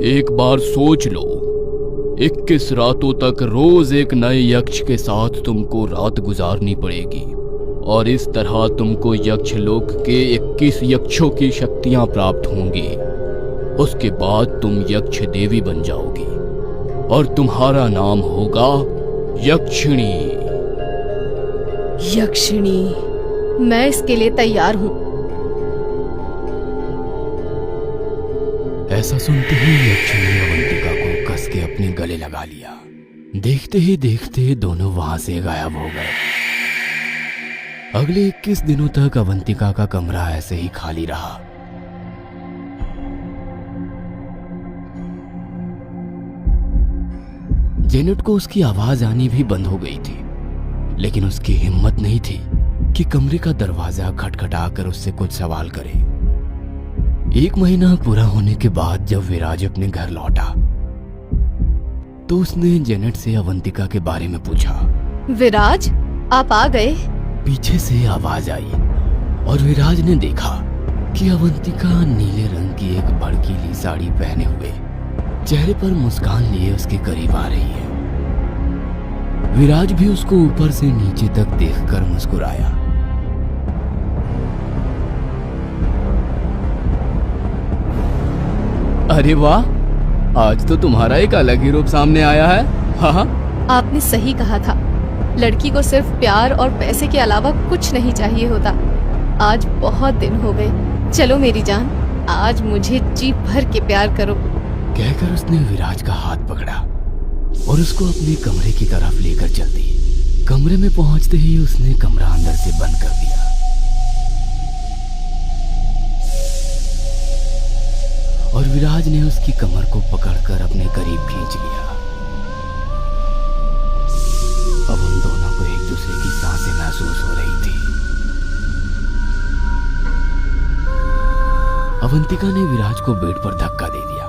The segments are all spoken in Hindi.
एक बार सोच लो, 21 रातों तक रोज एक नए यक्ष के साथ तुमको रात गुजारनी पड़ेगी और इस तरह तुमको यक्ष लोक के 21 यक्षों की शक्तियां प्राप्त होंगी। उसके बाद तुम यक्ष देवी बन जाओगी और तुम्हारा नाम होगा यक्षिणी। यक्षिणी, मैं इसके लिए तैयार हूँ। ऐसा सुनते ही यक्षिणी ने अवंतिका को कस के अपने गले लगा लिया। देखते ही देखते दोनों वहां से गायब हो गए। अगले 21 दिनों तक अवंतिका का कमरा ऐसे ही खाली रहा। जेनेट को उसकी आवाज आनी भी बंद हो गई थी, लेकिन उसकी हिम्मत नहीं थी कि कमरे का दरवाजा खटखटाकर उससे कुछ सवाल करे। 1 महीना पूरा होने के बाद जब विराज अपने घर लौटा तो उसने जेनेट से अवंतिका के बारे में पूछा। विराज, आप आ गए? पीछे से आवाज आई और विराज ने देखा कि अवंतिका नीले रंग की एक भड़कीली साड़ी पहने हुए चेहरे पर मुस्कान लिए उसके करीब आ रही है। विराज भी उसको ऊपर से नीचे तक देखकर मुस्कुराया। अरे वाह, आज तो तुम्हारा एक अलग ही रूप सामने आया है। हाँ, आपने सही कहा था, लड़की को सिर्फ प्यार और पैसे के अलावा कुछ नहीं चाहिए होता। आज बहुत दिन हो गए। चलो मेरी जान, आज मुझे जी भर के प्यार करो। कहकर उसने विराज का हाथ पकड़ा और उसको अपने कमरे की तरफ लेकर चल दी। कमरे में पहुंचते ही उसने कमरा अंदर से बंद कर दिया और विराज ने उसकी कमर को पकड़कर अपने करीब खींच लिया। अब उन दोनों को एक दूसरे की सांसें महसूस हो रही थी। अवंतिका ने विराज को बेड पर धक्का दे दिया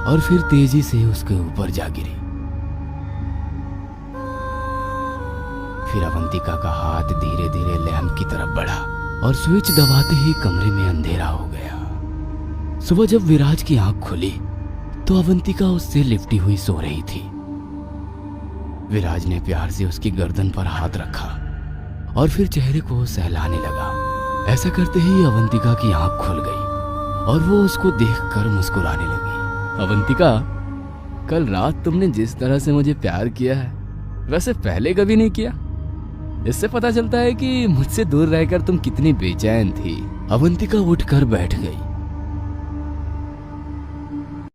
और फिर तेजी से उसके ऊपर जा गिरी। फिर अवंतिका का हाथ धीरे धीरे लैंप की तरफ बढ़ा और स्विच दबाते ही कमरे में अंधेरा हो गया। सुबह जब विराज की आंख खुली तो अवंतिका उससे लिपटी हुई सो रही थी। विराज ने प्यार से उसकी गर्दन पर हाथ रखा और फिर चेहरे को सहलाने लगा। ऐसा करते ही अवंतिका की आंख खुल गई और वो उसको देखकर मुस्कुराने लगी। अवंतिका, कल रात तुमने जिस तरह से मुझे प्यार किया है वैसे पहले कभी नहीं किया। इससे पता चलता है कि मुझसे दूर रहकर तुम कितनी बेचैन थी। अवंतिका उठकर बैठ गई